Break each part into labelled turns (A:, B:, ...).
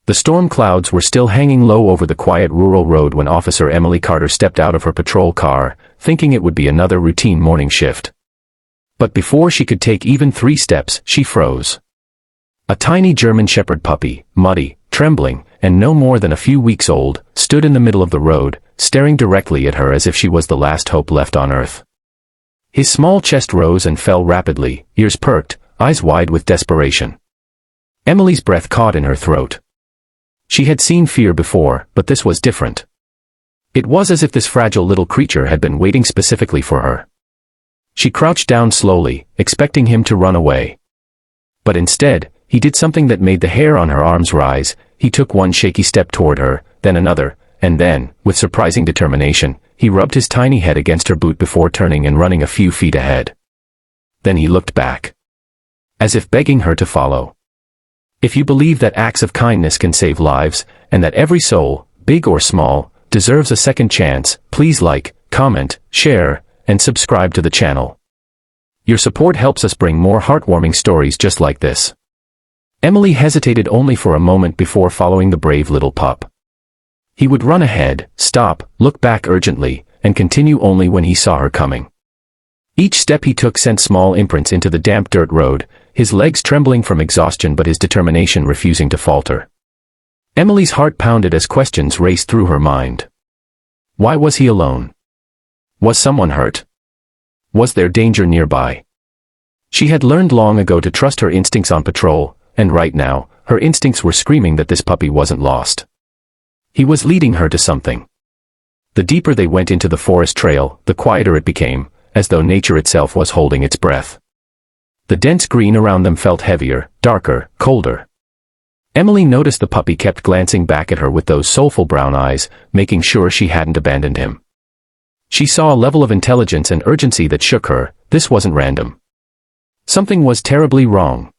A: The storm clouds were still hanging low over the quiet rural road when Officer Emily Carter stepped out of her patrol car, thinking it would be another routine morning shift. But before she could take even 3 steps, she froze. A tiny German Shepherd puppy, muddy, trembling, and no more than a few weeks old, stood in the middle of the road, staring directly at her as if she was the last hope left on earth. His small chest rose and fell rapidly, ears perked, eyes wide with desperation. Emily's breath caught in her throat. She had seen fear before, but this was different. It was as if this fragile little creature had been waiting specifically for her. She crouched down slowly, expecting him to run away. But instead, he did something that made the hair on her arms rise. He took one shaky step toward her, then another, and then, with surprising determination, he rubbed his tiny head against her boot before turning and running a few feet ahead. Then he looked back, as if begging her to follow. If you believe that acts of kindness can save lives, and that every soul, big or small, deserves a second chance, please like, comment, share, and subscribe to the channel. Your support helps us bring more heartwarming stories just like this. Emily hesitated only for a moment before following the brave little pup. He would run ahead, stop, look back urgently, and continue only when he saw her coming. Each step he took sent small imprints into the damp dirt road, his legs trembling from exhaustion but his determination refusing to falter. Emily's heart pounded as questions raced through her mind. Why was he alone? Was someone hurt? Was there danger nearby? She had learned long ago to trust her instincts on patrol, and right now, her instincts were screaming that this puppy wasn't lost. He was leading her to something. The deeper they went into the forest trail, the quieter it became, as though nature itself was holding its breath. The dense green around them felt heavier, darker, colder. Emily noticed the puppy kept glancing back at her with those soulful brown eyes, making sure she hadn't abandoned him. She saw a level of intelligence and urgency that shook her. This wasn't random. Something was terribly wrong.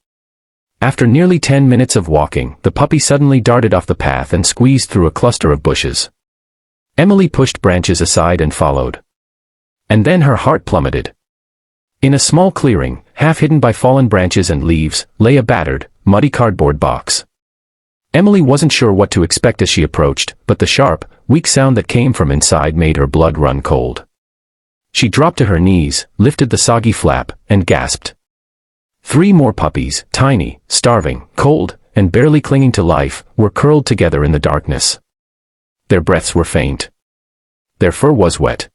A: After nearly 10 minutes of walking, the puppy suddenly darted off the path and squeezed through a cluster of bushes. Emily pushed branches aside and followed. And then her heart plummeted. In a small clearing, half hidden by fallen branches and leaves, lay a battered, muddy cardboard box. Emily wasn't sure what to expect as she approached, but the sharp, weak sound that came from inside made her blood run cold. She dropped to her knees, lifted the soggy flap, and gasped. 3 more puppies, tiny, starving, cold, and barely clinging to life, were curled together in the darkness. Their breaths were faint. Their fur was wet.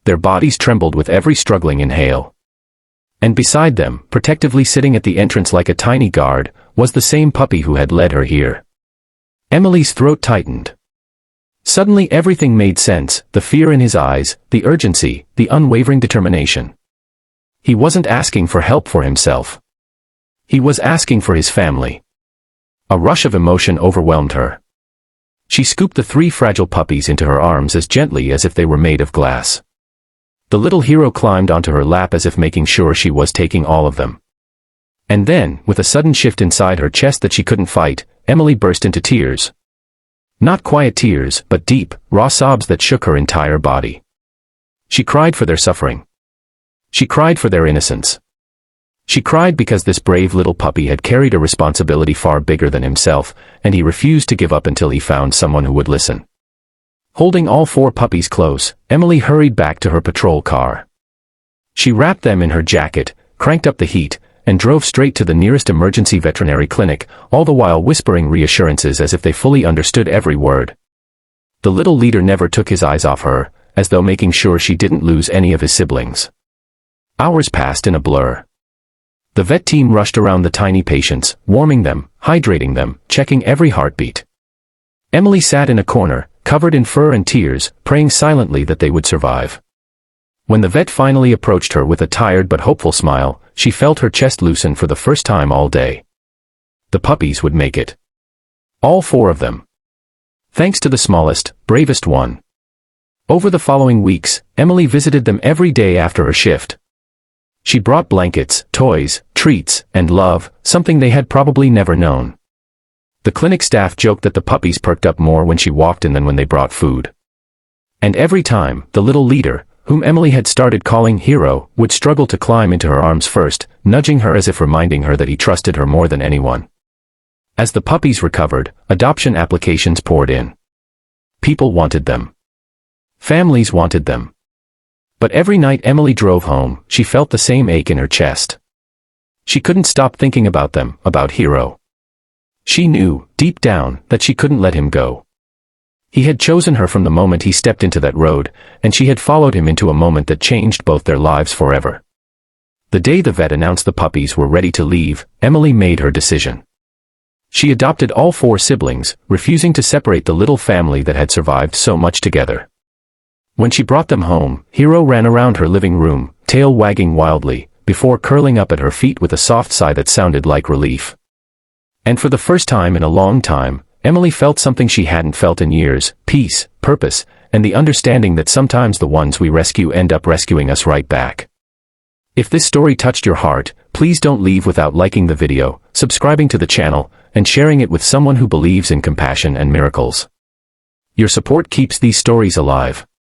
A: Their bodies trembled with every struggling inhale. And beside them, protectively sitting at the entrance like a tiny guard, was the same puppy who had led her here. Emily's throat tightened. Suddenly everything made sense, the fear in his eyes, the urgency, the unwavering determination. He wasn't asking for help for himself. He was asking for his family. A rush of emotion overwhelmed her. She scooped the 3 fragile puppies into her arms as gently as if they were made of glass. The little hero climbed onto her lap as if making sure she was taking all of them. And then, with a sudden shift inside her chest that she couldn't fight, Emily burst into tears. Not quiet tears, but deep, raw sobs that shook her entire body. She cried for their suffering. She cried for their innocence. She cried because this brave little puppy had carried a responsibility far bigger than himself, and he refused to give up until he found someone who would listen. Holding all 4 puppies close, Emily hurried back to her patrol car. She wrapped them in her jacket, cranked up the heat, and drove straight to the nearest emergency veterinary clinic, all the while whispering reassurances as if they fully understood every word. The little leader never took his eyes off her, as though making sure she didn't lose any of his siblings. Hours passed in a blur. The vet team rushed around the tiny patients, warming them, hydrating them, checking every heartbeat. Emily sat in a corner, covered in fur and tears, praying silently that they would survive. When the vet finally approached her with a tired but hopeful smile, she felt her chest loosen for the first time all day. The puppies would make it. All 4 of them. Thanks to the smallest, bravest one. Over the following weeks, Emily visited them every day after her shift. She brought blankets, toys, treats, and love, something they had probably never known. The clinic staff joked that the puppies perked up more when she walked in than when they brought food. And every time, the little leader, whom Emily had started calling Hero, would struggle to climb into her arms first, nudging her as if reminding her that he trusted her more than anyone. As the puppies recovered, adoption applications poured in. People wanted them. Families wanted them. But every night Emily drove home, she felt the same ache in her chest. She couldn't stop thinking about them, about Hero. She knew, deep down, that she couldn't let him go. He had chosen her from the moment he stepped into that road, and she had followed him into a moment that changed both their lives forever. The day the vet announced the puppies were ready to leave, Emily made her decision. She adopted all 4 siblings, refusing to separate the little family that had survived so much together. When she brought them home, Hero ran around her living room, tail wagging wildly, before curling up at her feet with a soft sigh that sounded like relief. And for the first time in a long time, Emily felt something she hadn't felt in years: peace, purpose, and the understanding that sometimes the ones we rescue end up rescuing us right back. If this story touched your heart, please don't leave without liking the video, subscribing to the channel, and sharing it with someone who believes in compassion and miracles. Your support keeps these stories alive.